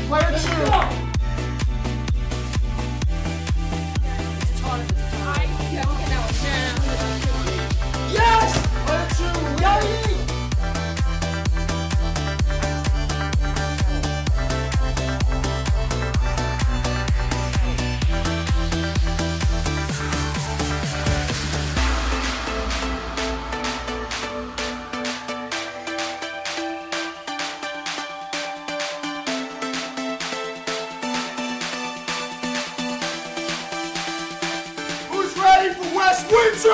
Player 2. Yes! Player 2. Yay! Ready for West Windsor!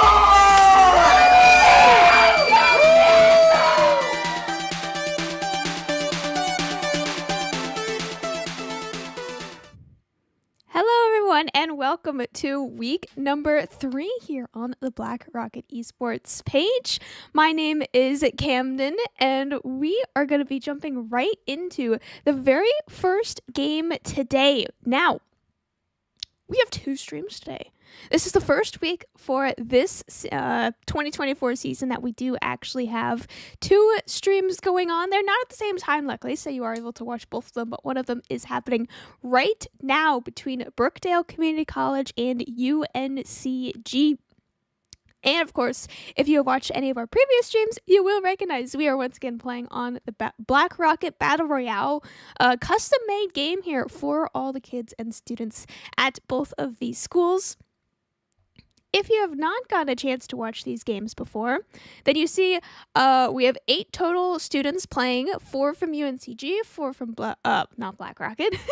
Hello everyone and welcome to week number 3 here on the Black Rocket Esports page. My name is Camden and we are going to be jumping right into the very first game today. Now, we have 2 streams today. This is the first week for this 2024 season that we do actually have 2 streams going on. They're not at the same time, luckily, so you are able to watch both of them, but one of them is happening right now between Brookdale Community College and UNCG. And of course, if you have watched any of our previous streams, you will recognize we are once again playing on the Black Rocket Battle Royale, a custom-made game here for all the kids and students at both of these schools. If you have not gotten a chance to watch these games before, then you see we have 8 total students playing, 4 from UNCG, 4 from not Black Rocket, 4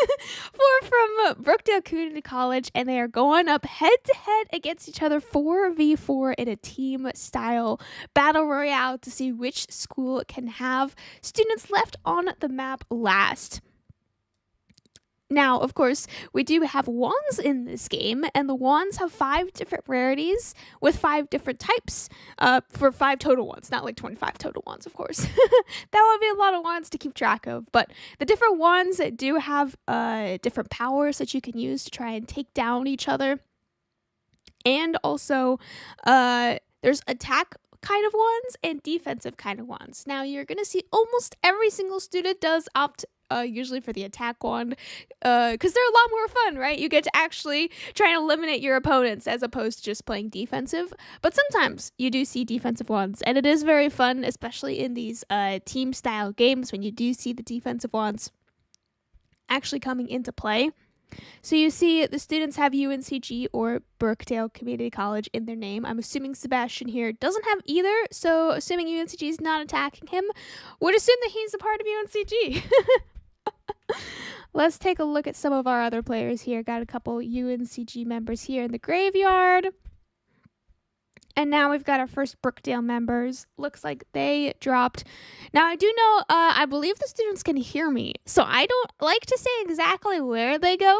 from Brookdale Community College, and they are going up head-to-head against each other 4v4 in a team-style battle royale to see which school can have students left on the map last. Now, of course, we do have wands in this game, and the wands have 5 different rarities with 5 different types for 5 total wands, not like 25 total wands, of course. That would be a lot of wands to keep track of, but the different wands do have different powers that you can use to try and take down each other. And also, there's attack kind of wands and defensive kind of wands. Now, you're going to see almost every single student does opt usually for the attack wand, because they're a lot more fun, right? You get to actually try and eliminate your opponents as opposed to just playing defensive. But sometimes you do see defensive wands, and it is very fun, especially in these team-style games when you do see the defensive wands actually coming into play. So you see the students have UNCG or Brookdale Community College in their name. I'm assuming Sebastian here doesn't have either, so assuming UNCG is not attacking him, would assume that he's a part of UNCG. Let's take a look at some of our other players here. Got a couple UNCG members here in the graveyard. And now we've got our first Brookdale members. Looks like they dropped. Now, I do know, I believe the students can hear me, so I don't like to say exactly where they go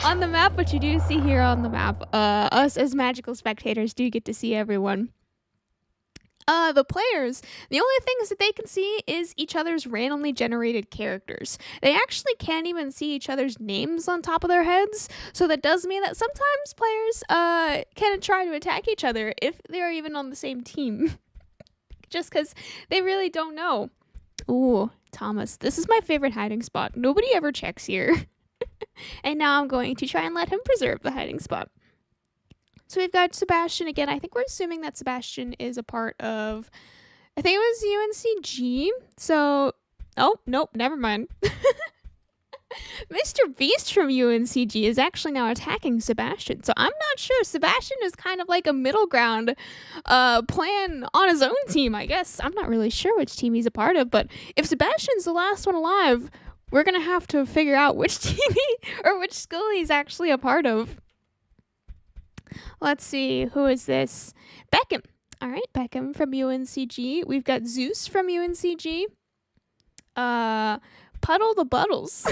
on the map, but you do see here on the map, us as magical spectators do get to see everyone. The players, the only things that they can see is each other's randomly generated characters. They actually can't even see each other's names on top of their heads, so that does mean that sometimes players can try to attack each other if they're even on the same team, just because they really don't know. Ooh, Thomas, this is my favorite hiding spot. Nobody ever checks here. And now I'm going to try and let him preserve the hiding spot. So we've got Sebastian again. I think we're assuming that Sebastian is a part of, I think it was UNCG. So, oh, nope, never mind. Mr. Beast from UNCG is actually now attacking Sebastian. So I'm not sure. Sebastian is kind of like a middle ground plan on his own team, I guess. I'm not really sure which team he's a part of. But if Sebastian's the last one alive, we're going to have to figure out which team or which school he's actually a part of. Let's see, who is this? Beckham. All right, Beckham from UNCG. We've got Zeus from UNCG. Puddle the Buddles.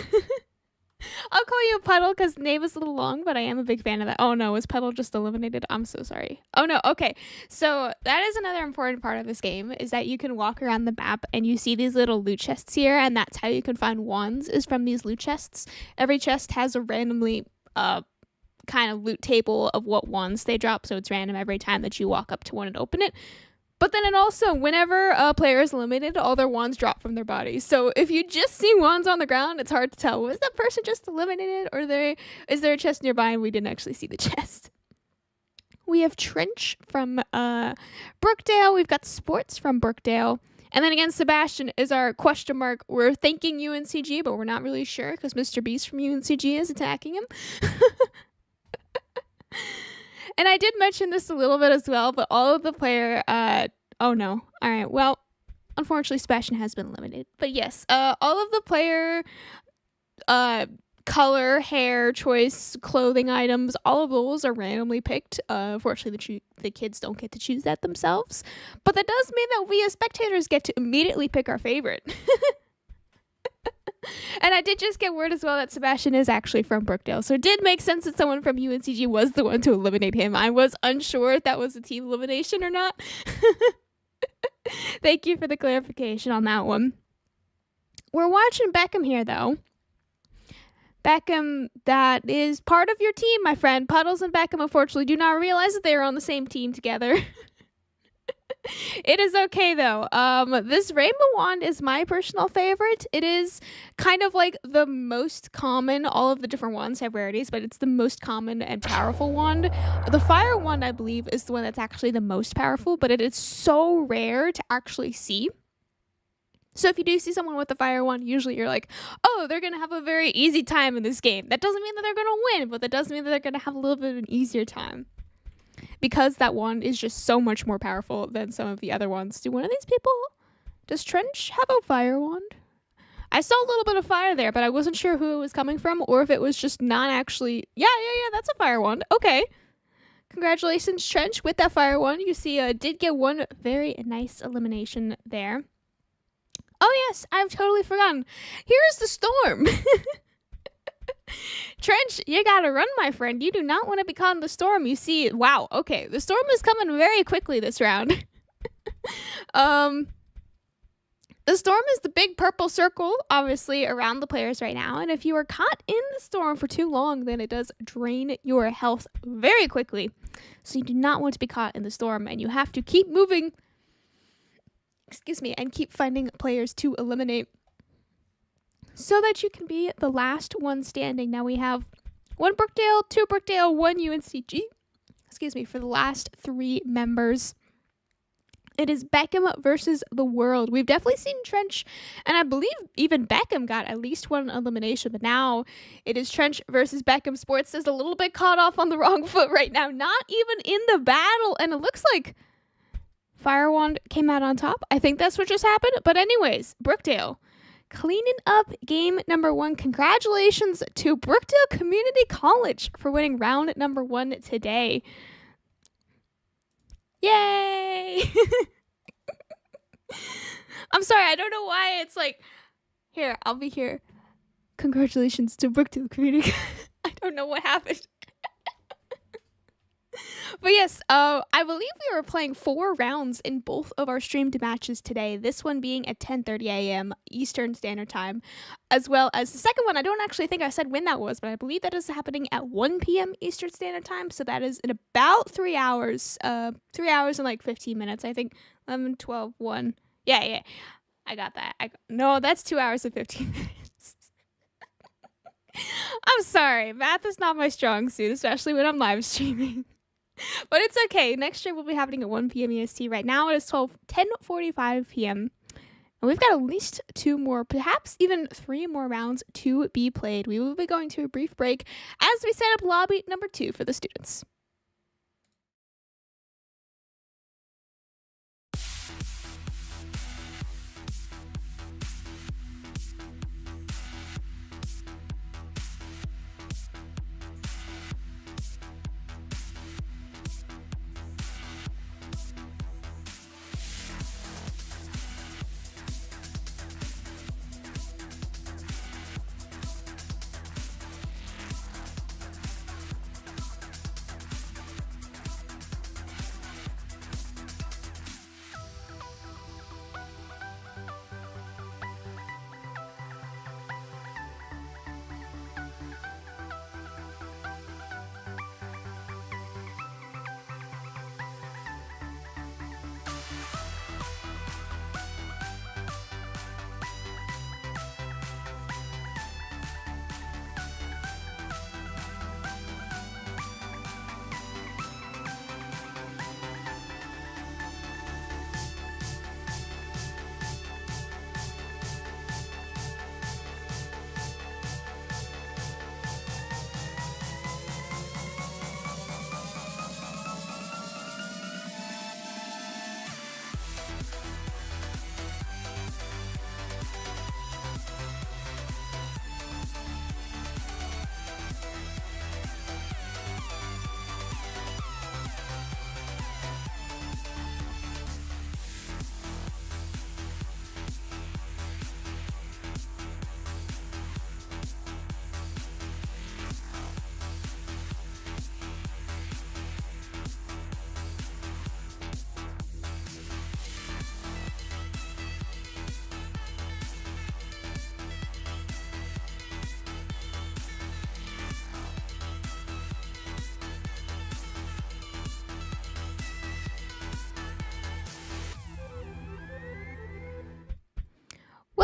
I'll call you Puddle because the name is a little long, but I am a big fan of that. Oh no, was Puddle just eliminated? I'm so sorry. Oh no, okay. So that is another important part of this game, is that you can walk around the map and you see these little loot chests here, and that's how you can find wands, is from these loot chests. Every chest has a randomly kind of loot table of what wands they drop, so it's random every time that you walk up to one and open it. But then it also, whenever a player is eliminated, all their wands drop from their bodies. So if you just see wands on the ground, it's hard to tell. Was that person just eliminated, or is there a chest nearby and we didn't actually see the chest? We have Trench from Brookdale. We've got Sports from Brookdale. And then again, Sebastian is our question mark. We're thinking UNCG, but we're not really sure because Mr. Beast from UNCG is attacking him. And I did mention this a little bit as well, but all of the player, oh no. All right, well, unfortunately, Sebastian has been eliminated. But yes, all of the player, color, hair, choice, clothing items, all of those are randomly picked. Unfortunately, the kids don't get to choose that themselves. But that does mean that we as spectators get to immediately pick our favorite. And I did just get word as well that Sebastian is actually from Brookdale. So it did make sense that someone from UNCG was the one to eliminate him. I was unsure if that was a team elimination or not. Thank you for the clarification on that one. We're watching Beckham here, though. Beckham, that is part of your team, my friend. Puddles and Beckham, unfortunately, do not realize that they are on the same team together. It is okay, though. This rainbow wand is my personal favorite. It is kind of like the most common. All of the different wands have rarities, but it's the most common and powerful wand. The fire wand, I believe, is the one that's actually the most powerful, but it is so rare to actually see. So if you do see someone with the fire wand, usually you're like, oh, they're going to have a very easy time in this game. That doesn't mean that they're going to win, but that does mean that they're going to have a little bit of an easier time. Because that wand is just so much more powerful than some of the other ones. Do one of these people, does Trench have a fire wand? I saw a little bit of fire there, but I wasn't sure who it was coming from or if it was just not actually. Yeah, that's a fire wand. Okay. Congratulations, Trench, with that fire wand. You see, did get one very nice elimination there. Oh, yes, I've totally forgotten. Here's the storm. Trench, you gotta run, my friend. You do not want to be caught in the storm. You see, wow, okay. The storm is coming very quickly this round. The storm is the big purple circle, obviously, around the players right now. And if you are caught in the storm for too long, then it does drain your health very quickly. So you do not want to be caught in the storm, and you have to keep moving. Excuse me, and keep finding players to eliminate so that you can be the last one standing. Now we have one Brookdale, two Brookdale, one UNCG. Excuse me, for the last three members. It is Beckham versus the world. We've definitely seen Trench, and I believe even Beckham got at least one elimination, but now it is Trench versus Beckham. Sports is a little bit caught off on the wrong foot right now, not even in the battle, and it looks like Fire Wand came out on top. I think that's what just happened, but anyways, Brookdale cleaning up game number one. Congratulations to Brookdale Community College for winning round number one today. Yay! I'm sorry, I don't know why it's like, here, I'll be here. Congratulations to Brookdale Community. I don't know what happened. But yes, I believe we were playing 4 rounds in both of our streamed matches today. This one being at 10:30 a.m. Eastern Standard Time, as well as the second one. I don't actually think I said when that was, but I believe that is happening at 1 p.m. Eastern Standard Time. So that is in about 3 hours. 3 hours and like 15 minutes, I think. 11, 12, 1. Yeah. I got that. No, that's 2 hours and 15 minutes. I'm sorry. Math is not my strong suit, especially when I'm live streaming. But it's okay. Next stream will be happening at 1 p.m. EST. Right now it is 10:45 p.m. And we've got at least 2 more, perhaps even 3 more rounds to be played. We will be going to a brief break as we set up lobby number 2 for the students.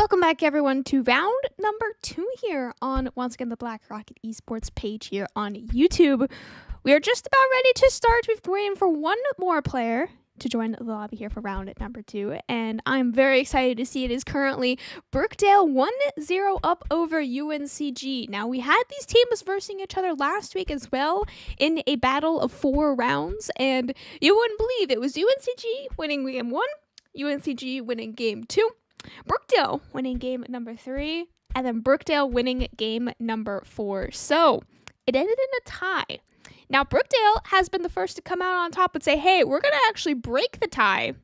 Welcome back, everyone, to round number 2 here on, once again, the Black Rocket Esports page here on YouTube. We are just about ready to start. We've waited for one more player to join the lobby here for round number 2, and I'm very excited to see it is currently Brookdale 1-0 up over UNCG. Now, we had these teams versing each other last week as well in a battle of 4 rounds, and you wouldn't believe it was UNCG winning game 1, UNCG winning game 2, Brookdale winning game number 3, and then Brookdale winning game number 4. So it ended in a tie. Now, Brookdale has been the first to come out on top and say, hey, we're going to actually break the tie.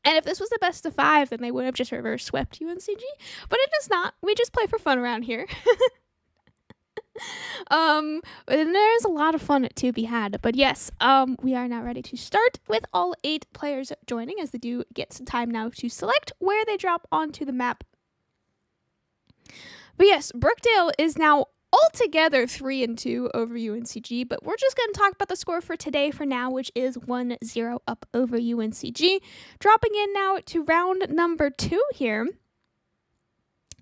And if this was the best of 5, then they would have just reverse swept UNCG. But it is not. We just play for fun around here. And there's a lot of fun to be had. But yes, we are now ready to start with all 8 players joining, as they do get some time now to select where they drop onto the map. But yes, Brookdale is now altogether 3-2 over UNCG, but we're just going to talk about the score for today for now, which is 1-0 up over UNCG. Dropping in now to round number 2 here.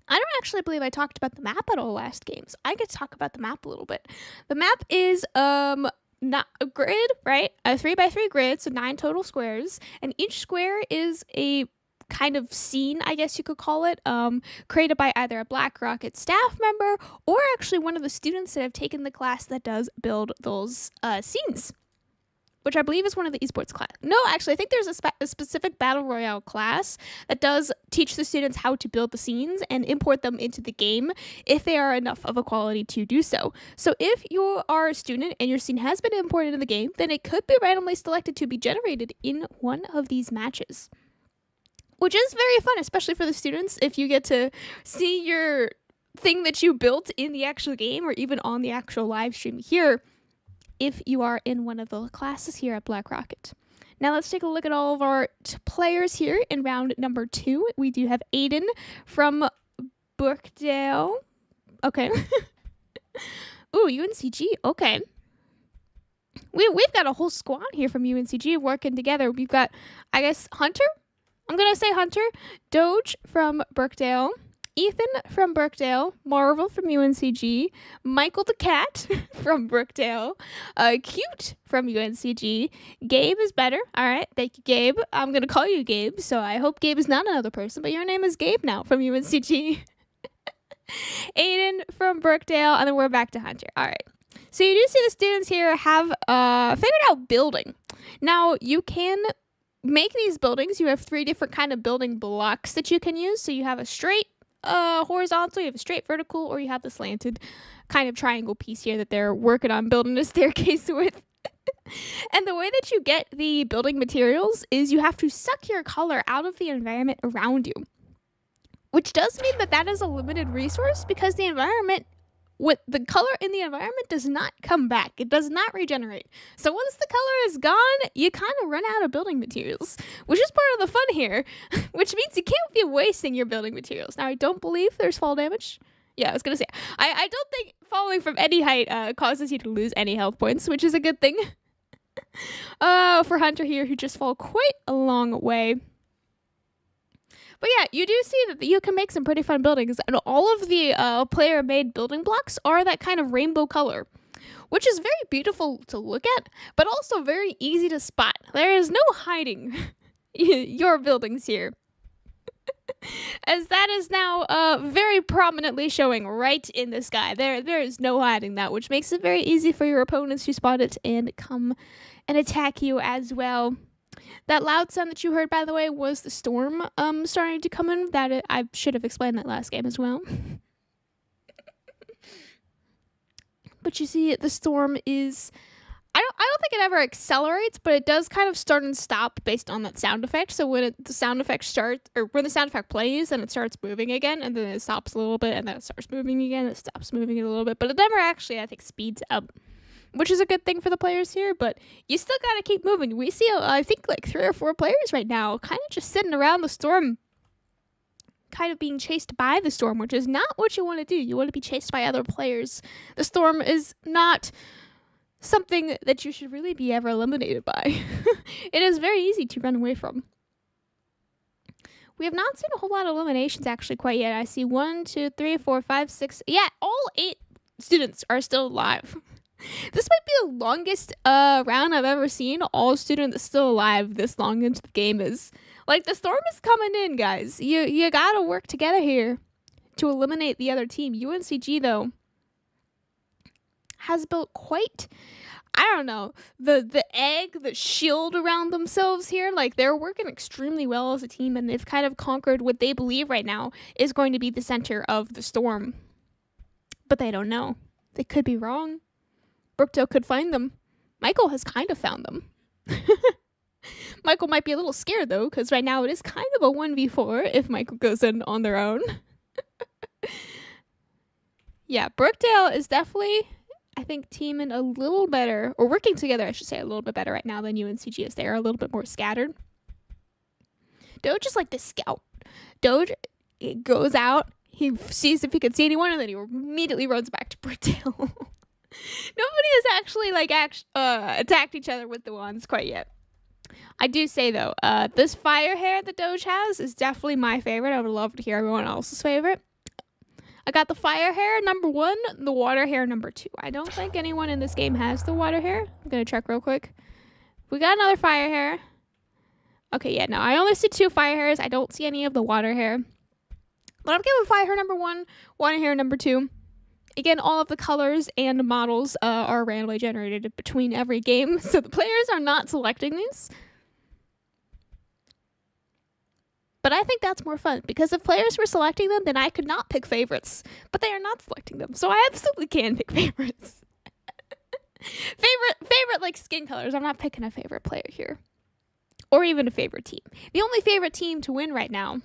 I don't actually believe I talked about the map at all last game, so I could talk about the map a little bit. The map is not a grid, right? A 3x3 grid, so 9 total squares, and each square is a kind of scene, I guess you could call it, created by either a Black Rocket staff member or actually one of the students that have taken the class that does build those scenes, which I believe is one of the esports class. No, actually, I think there's a specific Battle Royale class that does teach the students how to build the scenes and import them into the game if they are enough of a quality to do so. So if you are a student and your scene has been imported in the game, then it could be randomly selected to be generated in one of these matches, which is very fun, especially for the students, if you get to see your thing that you built in the actual game or even on the actual live stream here, if you are in one of the classes here at Black Rocket. Now let's take a look at all of our players here in round number 2. We do have Aiden from Brookdale. Okay. Ooh, UNCG. Okay. We've got a whole squad here from UNCG working together. We've got, I guess, Hunter? I'm going to say Hunter, Doge from Brookdale, Ethan from Brookdale, Marvel from UNCG, Michael the Cat from Brookdale, Cute from UNCG, Gabe is better. All right, thank you, Gabe. I'm going to call you Gabe, so I hope Gabe is not another person, but your name is Gabe now from UNCG. Aiden from Brookdale, and then we're back to Hunter. All right. So you do see the students here have figured out building. Now, you can make these buildings. You have 3 different kind of building blocks that you can use. So you have a straight horizontal, you have a straight vertical, or you have the slanted kind of triangle piece here that they're working on building a staircase with. And the way that you get the building materials is you have to suck your color out of the environment around you, which does mean that that is a limited resource because the environment with the color in the environment does not come back. It does not regenerate. So once the color is gone, you kind of run out of building materials, which is part of the fun here, which means you can't be wasting your building materials. Now, I don't believe there's fall damage. Yeah, I was going to say, I don't think falling from any height causes you to lose any health points, which is a good thing. For Hunter here, who just fall quite a long way. But yeah, you do see that you can make some pretty fun buildings, and all of the player-made building blocks are that kind of rainbow color, which is very beautiful to look at, but also very easy to spot. There is no hiding your buildings here, as that is now very prominently showing right in the sky. There is no hiding that, which makes it very easy for your opponents to spot it and come and attack you as well. That loud sound that you heard, by the way, was the storm starting to come in. I should have explained that last game as well. But you see, the storm is... I don't think it ever accelerates, but it does kind of start and stop based on that sound effect. So when the sound effect starts, or when the sound effect plays, then it starts moving again, and then it stops a little bit, and then it starts moving again, it stops moving a little bit. But it never actually, I think, speeds up, which is a good thing for the players here, but you still gotta keep moving. We see, I think, like 3 or 4 players right now kind of just sitting around the storm, kind of being chased by the storm, which is not what you want to do. You want to be chased by other players. The storm is not something that you should really be ever eliminated by. It is very easy to run away from. We have not seen a whole lot of eliminations actually quite yet. I see 1, 2, 3, 4, 5, 6. Yeah, all 8 students are still alive. This might be the longest round I've ever seen. All students still alive this long into the game is. Like, the storm is coming in, guys. You gotta work together here to eliminate the other team. UNCG, though, has built quite, I don't know, the shield around themselves here. Like, they're working extremely well as a team, and they've kind of conquered what they believe right now is going to be the center of the storm. But they don't know. They could be wrong. Brookdale could find them. Michael has kind of found them. Michael might be a little scared, though, because right now it is kind of a 1v4 if Michael goes in on their own. Yeah, Brookdale is definitely, I think, teaming a little better, or working together, I should say, a little bit better right now than UNCG is. They are a little bit more scattered. Doge is like the scout. Doge, he goes out, he sees if he can see anyone, and then he immediately runs back to Brookdale. Nobody has actually attacked each other with the wands quite yet. I do say, though, this fire hair that Doge has is definitely my favorite. I would love to hear everyone else's favorite. I got the fire hair number 1, the water hair number 2. I don't think anyone in this game has the water hair. I'm going to check real quick. We got another fire hair. Okay, yeah, no, I only see 2 fire hairs. I don't see any of the water hair. But I'm giving fire hair number 1, water hair number 2. Again, all of the colors and models are randomly generated between every game, so the players are not selecting these. But I think that's more fun, because if players were selecting them, then I could not pick favorites. But they are not selecting them, so I absolutely can pick favorites. favorite like skin colors. I'm not picking a favorite player here. Or even a favorite team. The only favorite team to win right now.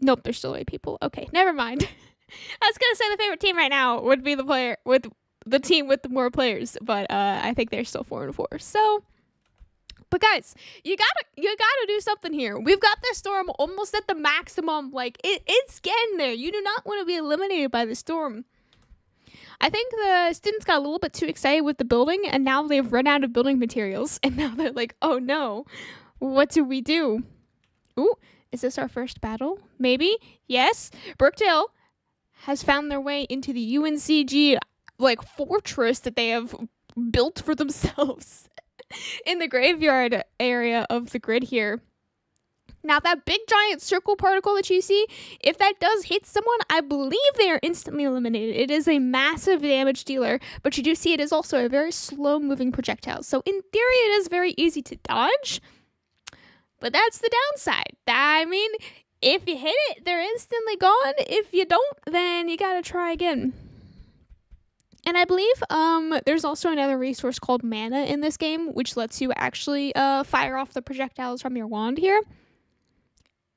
Nope, there's still 8 people. Okay, never mind. I was gonna say the favorite team right now would be the player with the team with the more players, but I think they're still 4-4. So, but guys, you gotta do something here. We've got this storm almost at the maximum. Like it's getting there. You do not want to be eliminated by the storm. I think the students got a little bit too excited with the building, and now they've run out of building materials, and now they're like, oh no, what do we do? Ooh, is this our first battle? Maybe. Yes. Brookdale has found their way into the UNCG like fortress that they have built for themselves in the graveyard area of the grid here. Now that big giant circle particle that you see, if that does hit someone, I believe they are instantly eliminated. It is a massive damage dealer, but you do see it is also a very slow moving projectile. So in theory, it is very easy to dodge, but that's the downside. I mean, if you hit it, they're instantly gone. If you don't, then you gotta try again. And I believe there's also another resource called mana in this game, which lets you actually fire off the projectiles from your wand here.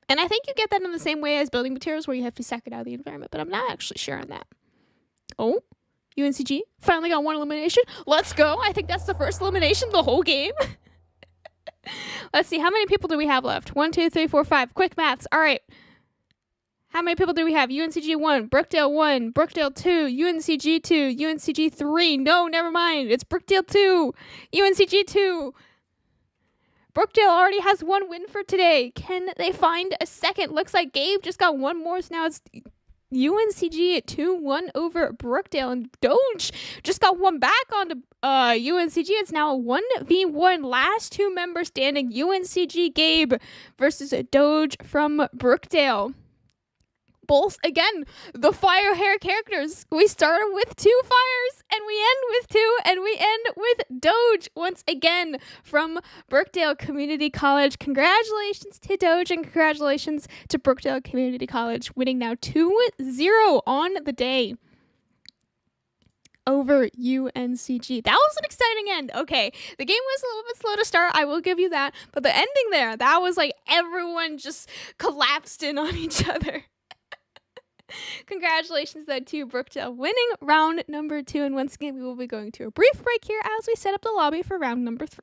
And I think you get that in the same way as building materials, where you have to suck it out of the environment, but I'm not actually sure on that. Oh, UNCG finally got 1 elimination. Let's go. I think that's the first elimination of the whole game. Let's see, how many people do we have left? 1, 2, 3, 4, 5. Quick maths. All right. How many people do we have? UNCG 1, Brookdale 1, Brookdale 2, UNCG 2, UNCG 3. No, never mind. It's Brookdale 2, UNCG 2. Brookdale already has 1 win for today. Can they find a second? Looks like Gabe just got 1 more, so now it's UNCG at 2-1 over Brookdale, and Doge just got 1 back onto UNCG. It's now a 1v1, last 2 members standing. UNCG Gabe versus Doge from Brookdale. Both, again, the fire hair characters. We started with 2 fires, and we end with 2, and we end with Doge once again from Brookdale Community College. Congratulations to Doge, and congratulations to Brookdale Community College, winning now 2-0 on the day over UNCG. That was an exciting end. Okay, the game was a little bit slow to start, I will give you that, but the ending there, that was like everyone just collapsed in on each other. Congratulations, though, to Brookdale winning round number 2. And once again, we will be going to a brief break here as we set up the lobby for round number 3.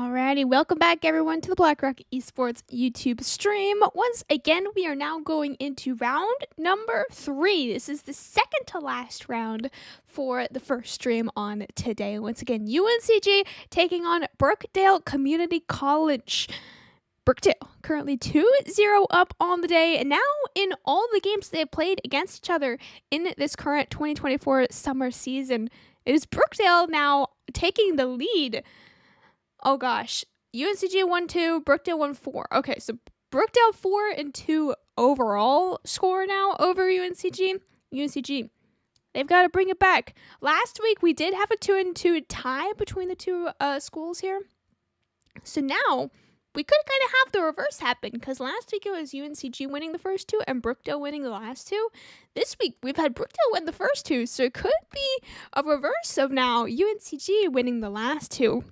Alrighty, welcome back everyone to the BlackRock Esports YouTube stream. Once again, we are now going into round number 3. This is the second to last round for the first stream on today. Once again, UNCG taking on Brookdale Community College. Brookdale currently 2-0 up on the day, and now in all the games they played against each other in this current 2024 summer season, it is Brookdale now taking the lead. Oh gosh, UNCG 1-2, Brookdale 1-4. Okay, so Brookdale 4-2 overall score now over UNCG. UNCG, they've got to bring it back. Last week we did have a 2-2 tie between the two schools here. So now we could kind of have the reverse happen, because last week it was UNCG winning the first two and Brookdale winning the last two. This week we've had Brookdale win the first two, so it could be a reverse of now UNCG winning the last two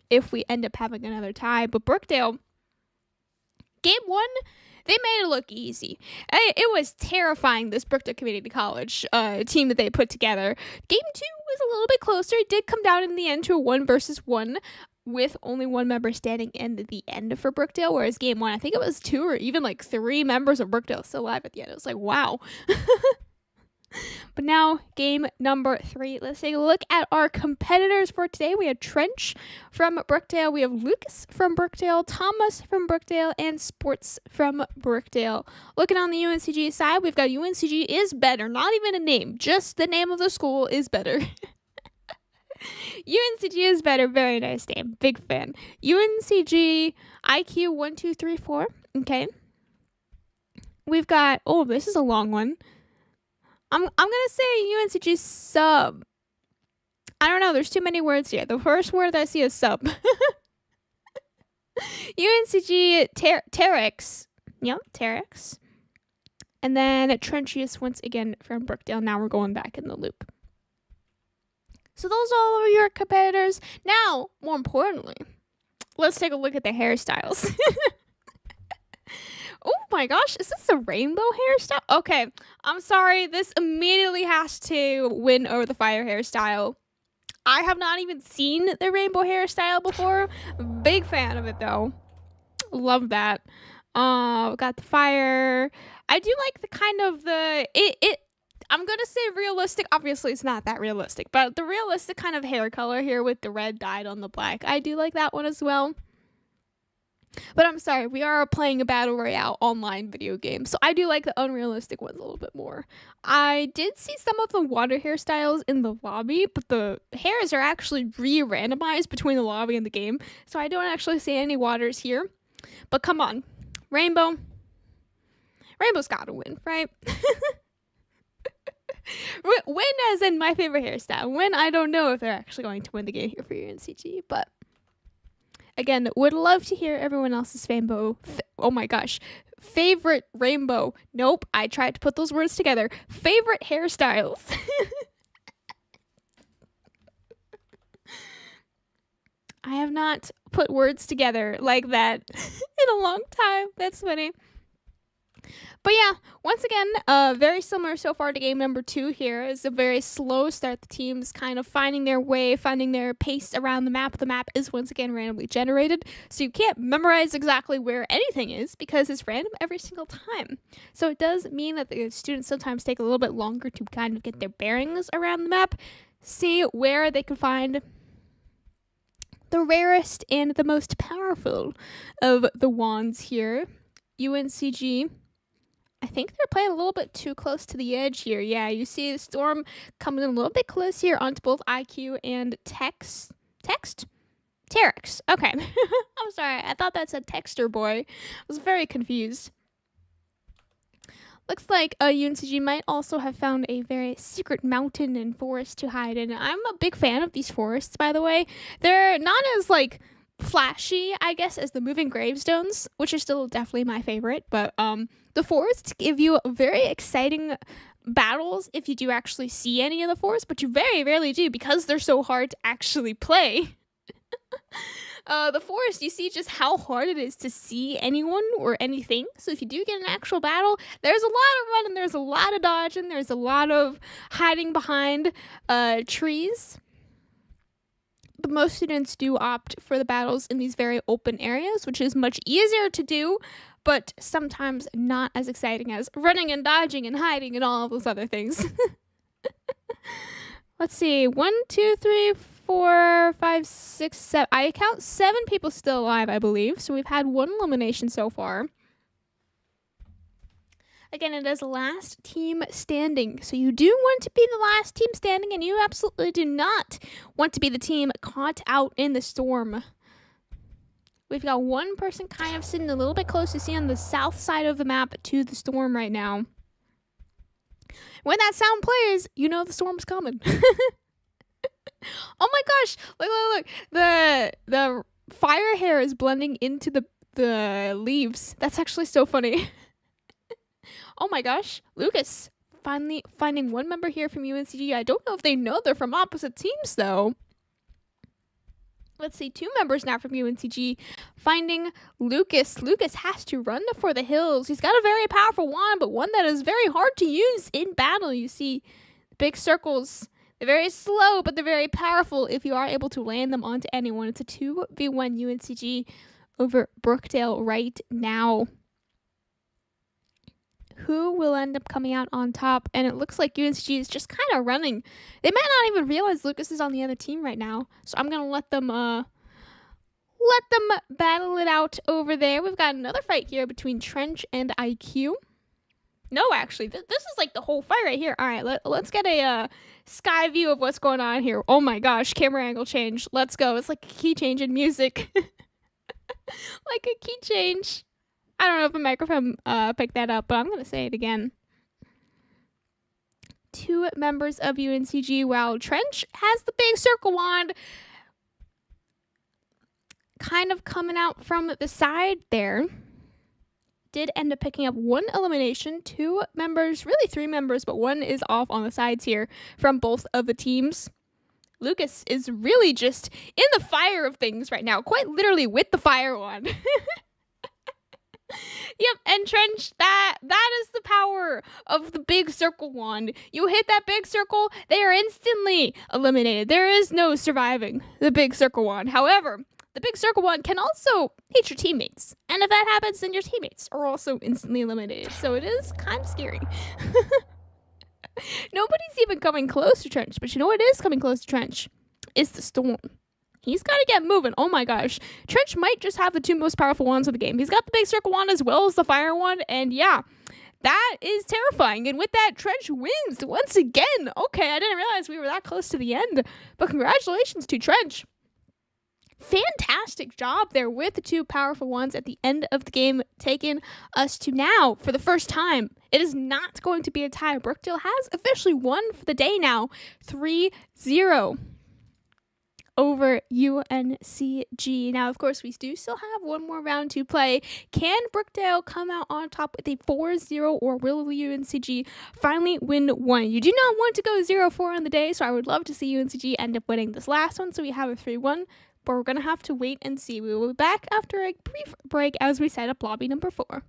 if we end up having another tie. But Brookdale, game 1, they made it look easy. It was terrifying, this Brookdale Community College team that they put together. Game 2 was a little bit closer. It did come down in the end to a 1-1 with only one member standing in the end for Brookdale, whereas game 1, I think it was 2 or even like 3 members of Brookdale still alive at the end. It was like, wow. But now, game number 3. Let's take a look at our competitors for today. We have Trench from Brookdale. We have Lucas from Brookdale, Thomas from Brookdale, and Sports from Brookdale. Looking on the UNCG side, we've got UNCG is better. Not even a name. Just the name of the school is better. UNCG is better. Very nice name. Big fan. UNCG IQ 1, 2, 3, 4. Okay. We've got, oh, this is a long one. I'm gonna say UNCG sub. I don't know. There's too many words here. The first word that I see is sub. UNCG Terex. Yep, Terex. And then Trenchius once again from Brookdale. Now we're going back in the loop. So those are all of your competitors. Now, more importantly, let's take a look at the hairstyles. Oh my gosh, is this a rainbow hairstyle? Okay, I'm sorry. This immediately has to win over the fire hairstyle. I have not even seen the rainbow hairstyle before. Big fan of it though. Love that. Got the fire. I do like the kind of I'm going to say realistic. Obviously, it's not that realistic, but the realistic kind of hair color here with the red dyed on the black. I do like that one as well. But I'm sorry, we are playing a Battle Royale online video game, so I do like the unrealistic ones a little bit more. I did see some of the water hairstyles in the lobby, but the hairs are actually re-randomized between the lobby and the game, so I don't actually see any waters here. But come on, Rainbow. Rainbow's gotta win, right? Win as in my favorite hairstyle. Win, I don't know if they're actually going to win the game here for UNCG, but again, would love to hear everyone else's oh my gosh, favorite rainbow. Nope, I tried to put those words together. Favorite hairstyles. I have not put words together like that in a long time. That's funny. But yeah, once again, very similar so far to game number 2 here. It's a very slow start. The team's kind of finding their way, finding their pace around the map. The map is once again randomly generated, so you can't memorize exactly where anything is because it's random every single time. So it does mean that the students sometimes take a little bit longer to kind of get their bearings around the map, see where they can find the rarest and the most powerful of the wands here. UNCG, I think they're playing a little bit too close to the edge here. Yeah, you see the storm coming in a little bit close here onto both IQ and Text? Terex. Okay. I'm sorry. I thought that said Texter Boy. I was very confused. Looks like UNCG might also have found a very secret mountain and forest to hide in. I'm a big fan of these forests, by the way. They're not as, like, flashy, I guess, as the moving gravestones, which are still definitely my favorite, but the forests give you very exciting battles if you do actually see any of the forests, but you very rarely do because they're so hard to actually play. The forest, you see just how hard it is to see anyone or anything. So if you do get an actual battle, there's a lot of running, there's a lot of dodging, there's a lot of hiding behind trees. the most students do opt for the battles in these very open areas, which is much easier to do, but sometimes not as exciting as running and dodging and hiding and all of those other things. Let's see. 1, 2, 3, 4, 5, 6, 7. I count 7 people still alive, I believe. So we've had 1 elimination so far. Again, it is last team standing. So you do want to be the last team standing, and you absolutely do not want to be the team caught out in the storm. We've got 1 person kind of sitting a little bit close to see on the south side of the map to the storm right now. When that sound plays, you know the storm's coming. Oh my gosh! Look! The fire hair is blending into the leaves. That's actually so funny. Oh my gosh, Lucas finally finding 1 member here from UNCG. I don't know if they know they're from opposite teams though. Let's see, 2 members now from UNCG finding Lucas. Lucas has to run for the hills. He's got a very powerful wand, but one that is very hard to use in battle. You see big circles. They're very slow, but they're very powerful if you are able to land them onto anyone. It's a 2v1 UNCG over Brookdale right now. Who will end up coming out on top? And it looks like UNCG is just kind of running. They might not even realize Lucas is on the other team right now. So I'm going to let them battle it out over there. We've got another fight here between Trench and IQ. No, actually, this is like the whole fight right here. All right, let's get a sky view of what's going on here. Oh my gosh, camera angle change. Let's go. It's like a key change in music. Like a key change. I don't know if a microphone picked that up, but I'm going to say it again. 2 members of UNCG, while Trench has the big circle wand kind of coming out from the side there. Did end up picking up 1 elimination. 2 members, really 3 members, but 1 is off on the sides here from both of the teams. Lucas is really just in the fire of things right now, quite literally with the fire wand. Yep, and Trench, that is the power of the big circle wand. You hit that big circle, they are instantly eliminated. There is no surviving the big circle wand. However, the big circle wand can also hit your teammates. And if that happens, then your teammates are also instantly eliminated. So it is kind of scary. Nobody's even coming close to Trench, but you know what is coming close to Trench? Is the storm. He's got to get moving. Oh my gosh. Trench might just have the 2 most powerful wands of the game. He's got the big circle wand as well as the fire wand. And yeah, that is terrifying. And with that, Trench wins once again. Okay, I didn't realize we were that close to the end. But congratulations to Trench. Fantastic job there with the 2 powerful wands at the end of the game, taking us to now, for the first time, it is not going to be a tie. Brookdale has officially won for the day now, 3-0. Over UNCG. Now, of course, we do still have 1 more round to play. Can Brookdale come out on top with a 4-0, or will UNCG finally win 1? You do not want to go 0-4 on the day, so I would love to see UNCG end up winning this last one, so we have a 3-1, but we're going to have to wait and see. We will be back after a brief break as we set up lobby number 4.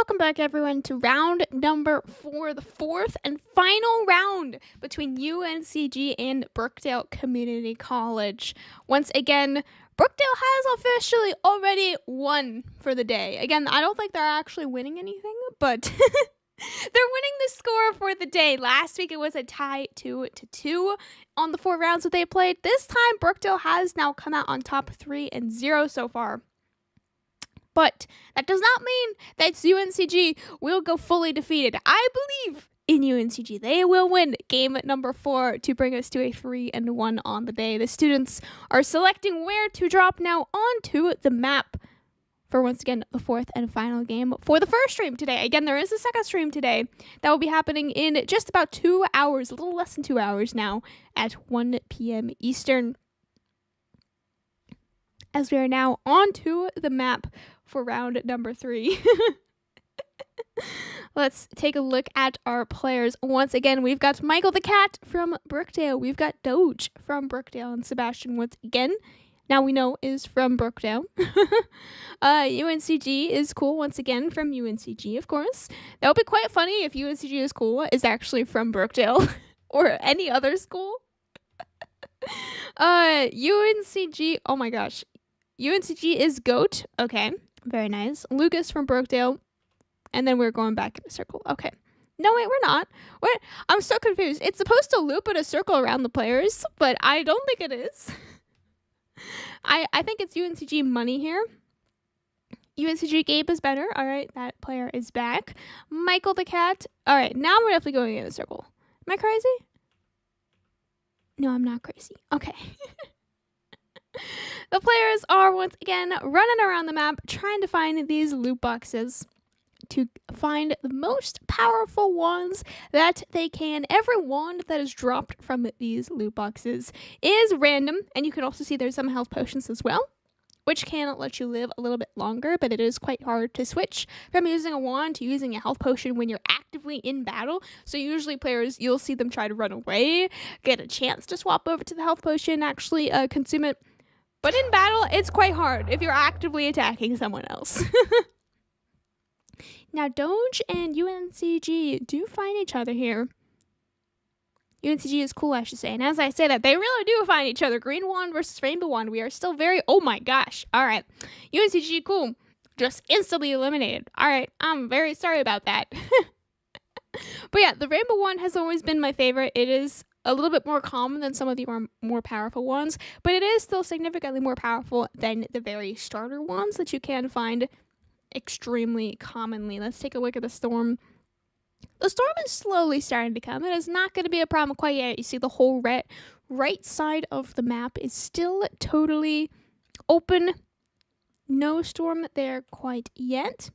welcome back everyone to round number 4, the fourth and final round between UNCG and Brookdale Community College. Once again, Brookdale has officially already won for the day. Again, I don't think they're actually winning anything, but they're winning the score for the day. Last week it was a tie 2-2 on the 4 rounds that they played. This time Brookdale has now come out on top 3-0 so far. But that does not mean that UNCG will go fully defeated. I believe in UNCG. They will win game number 4 to bring us to a 3-1 on the day. The students are selecting where to drop now onto the map for, once again, the 4th and final game for the first stream today. Again, there is a second stream today that will be happening in just about 2 hours, a little less than 2 hours now, at 1 p.m. Eastern. As we are now onto the map for round number 3. Let's take a look at our players. Once again, we've got Michael the Cat from Brookdale. We've got Doge from Brookdale, and Sebastian, once again, now we know is from Brookdale. UNCG is cool, once again, from UNCG, of course. That would be quite funny if UNCG is cool is actually from Brookdale or any other school. UNCG, oh my gosh. UNCG is GOAT. Okay, very nice. Lucas from Brookdale. And then we're going back in a circle. Okay. No, wait, we're not. Wait, I'm so confused. It's supposed to loop in a circle around the players, but I don't think it is. I think it's UNCG money here. UNCG Gabe is better. All right, that player is back. Michael the Cat. All right, now we're definitely going in a circle. Am I crazy? No, I'm not crazy. Okay. The players are once again running around the map trying to find these loot boxes to find the most powerful wands that they can. Every wand that is dropped from these loot boxes is random, and you can also see there's some health potions as well, which can let you live a little bit longer, but it is quite hard to switch from using a wand to using a health potion when you're actively in battle. So usually players, you'll see them try to run away, get a chance to swap over to the health potion, actually consume it. But in battle, it's quite hard if you're actively attacking someone else. Now, Doge and UNCG do find each other here. UNCG is cool, I should say. And as I say that, they really do find each other. Green wand versus rainbow wand. We are still very... Oh my gosh. All right. UNCG, cool. Just instantly eliminated. All right. I'm very sorry about that. But yeah, the rainbow wand has always been my favorite. It is a little bit more common than some of the more powerful ones, but it is still significantly more powerful than the very starter ones that you can find extremely commonly. Let's take a look at the storm. The storm is slowly starting to come. It is not going to be a problem quite yet. You see the whole right side of the map is still totally open. No storm there quite yet.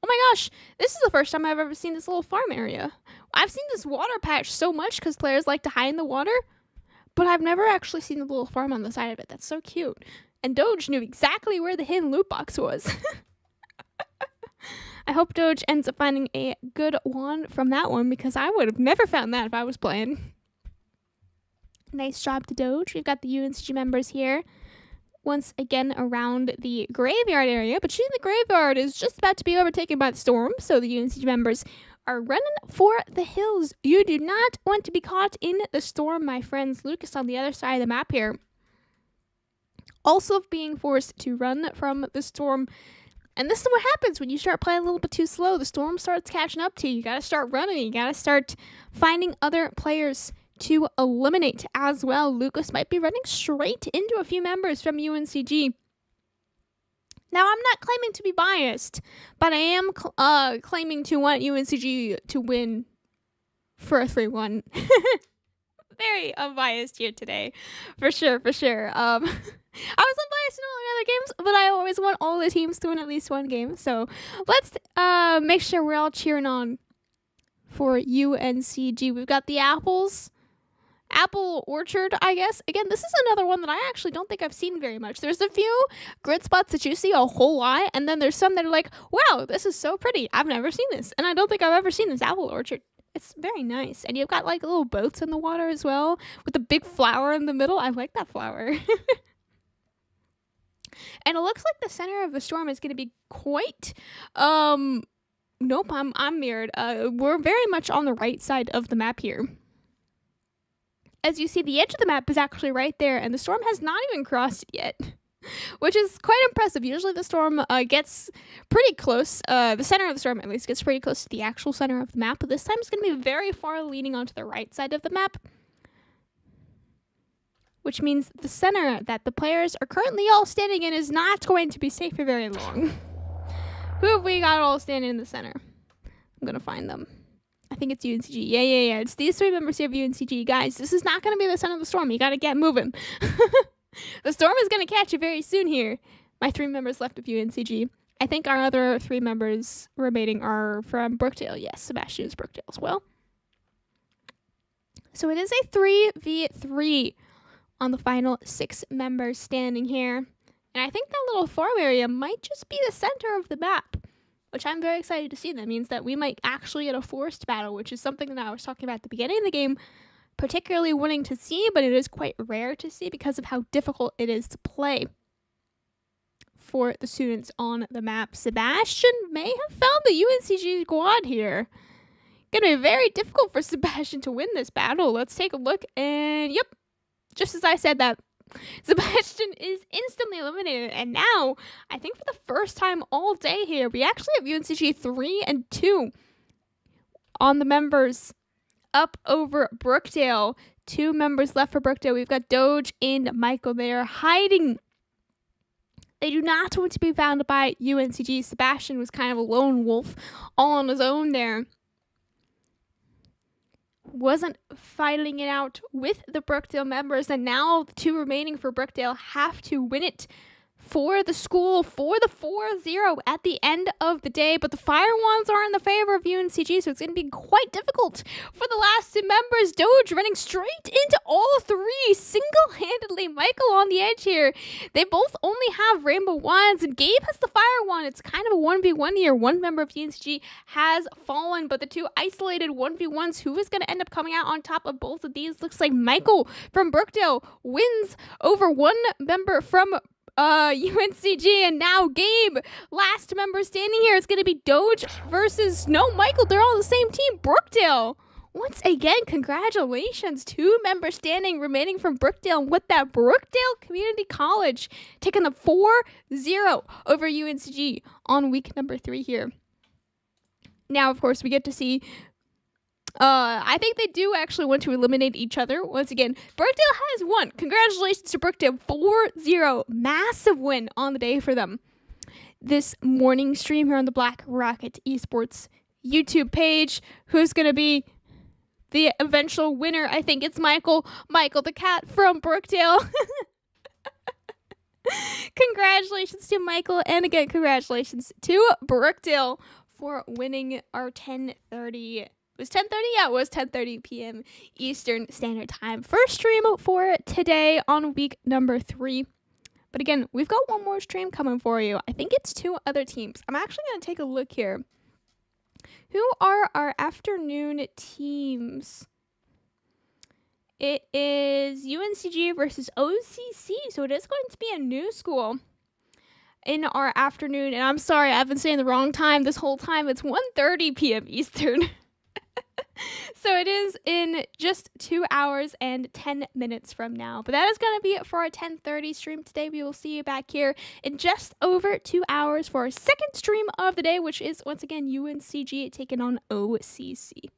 Oh my gosh, this is the first time I've ever seen this little farm area. I've seen this water patch so much because players like to hide in the water, but I've never actually seen the little farm on the side of it. That's so cute. And Doge knew exactly where the hidden loot box was. I hope Doge ends up finding a good wand from that one, because I would have never found that if I was playing. Nice job to Doge. We've got the UNCG members here once again around the graveyard area, but shooting the graveyard is just about to be overtaken by the storm, so the UNCG members are running for the hills. You do not want to be caught in the storm, my friends. Lucas on the other side of the map here, also being forced to run from the storm. And this is what happens when you start playing a little bit too slow. The storm starts catching up to you. You gotta start running. You gotta start finding other players to eliminate as well. Lucas might be running straight into a few members from UNCG. Now, I'm not claiming to be biased, but I am claiming to want UNCG to win for a 3-1. Very unbiased here today, for sure, for sure. I was unbiased in all the other games, but I always want all the teams to win at least one game. So let's make sure we're all cheering on for UNCG. We've got the Apples. Apple Orchard, I guess. Again, this is another one that I actually don't think I've seen very much. There's a few grid spots that you see a whole lot, and then there's some that are like, wow, this is so pretty. I've never seen this. And I don't think I've ever seen this Apple Orchard. It's very nice. And you've got like little boats in the water as well with a big flower in the middle. I like that flower. And it looks like the center of the storm is going to be quite Nope, I'm mirrored. We're very much on the right side of the map here. As you see, the edge of the map is actually right there, and the storm has not even crossed it yet, which is quite impressive. Usually the storm gets pretty close. The center of the storm, at least, gets pretty close to the actual center of the map, but this time it's going to be very far leaning onto the right side of the map, which means the center that the players are currently all standing in is not going to be safe for very long. Who have we got all standing in the center? I'm going to find them. I think it's UNCG. Yeah. It's these three members here of UNCG. Guys, this is not going to be the center of the storm. You got to get moving. The storm is going to catch you very soon here. My three members left of UNCG. I think our other three members remaining are from Brookdale. Yes, Sebastian is Brookdale as well. So it is a 3v3 on the final 6 members standing here. And I think that little farm area might just be the center of the map, which I'm very excited to see. That means that we might actually get a forced battle, which is something that I was talking about at the beginning of the game, particularly wanting to see, but it is quite rare to see because of how difficult it is to play for the students on the map. Sebastian may have found the UNCG squad here. Gonna be very difficult for Sebastian to win this battle. Let's take a look, and yep, just as I said that, Sebastian is instantly eliminated, and now, I think for the first time all day here, we actually have UNCG 3 and 2 on the members up over Brookdale. 2 members left for Brookdale. We've got Doge and Michael. They are hiding. They do not want to be found by UNCG. Sebastian was kind of a lone wolf all on his own there. Wasn't fighting it out with the Brookdale members, and now the 2 remaining for Brookdale have to win it for the school for the 4-0 at the end of the day. But the Fire Wands are in the favor of UNCG, so it's going to be quite difficult for the last 2 members. Doge running straight into all 3 single-handedly. Michael on the edge here. They both only have Rainbow Wands, and Gabe has the Fire Wand. It's kind of a 1v1 here. 1 member of UNCG has fallen, but the 2 isolated 1v1s, who is going to end up coming out on top of both of these? Looks like Michael from Brookdale wins over 1 member from UNCG, and now Gabe, last member standing here. It's going to be Doge versus, no, Michael. They're all the same team, Brookdale. Once again, congratulations. 2 members standing remaining from Brookdale, with that Brookdale Community College taking the 4-0 over UNCG on week number 3 here. Now, of course, we get to see I think they do actually want to eliminate each other. Once again, Brookdale has won. Congratulations to Brookdale. 4-0. Massive win on the day for them. This morning stream here on the Black Rocket Esports YouTube page. Who's going to be the eventual winner? I think it's Michael. Michael the cat from Brookdale. Congratulations to Michael. And again, congratulations to Brookdale for winning our 10:30. It was 10:30? Yeah, it was 10:30 p.m. Eastern Standard Time. First stream for today on week number 3. But again, we've got one more stream coming for you. I think it's 2 other teams. I'm actually going to take a look here. Who are our afternoon teams? It is UNCG versus OCC. So it is going to be a new school in our afternoon. And I'm sorry, I've been saying the wrong time this whole time. It's 1:30 p.m. Eastern. So it is in just 2 hours and 10 minutes from now. But that is going to be it for our 10:30 stream today. We will see you back here in just over 2 hours for our second stream of the day, which is once again UNCG taking on OCC.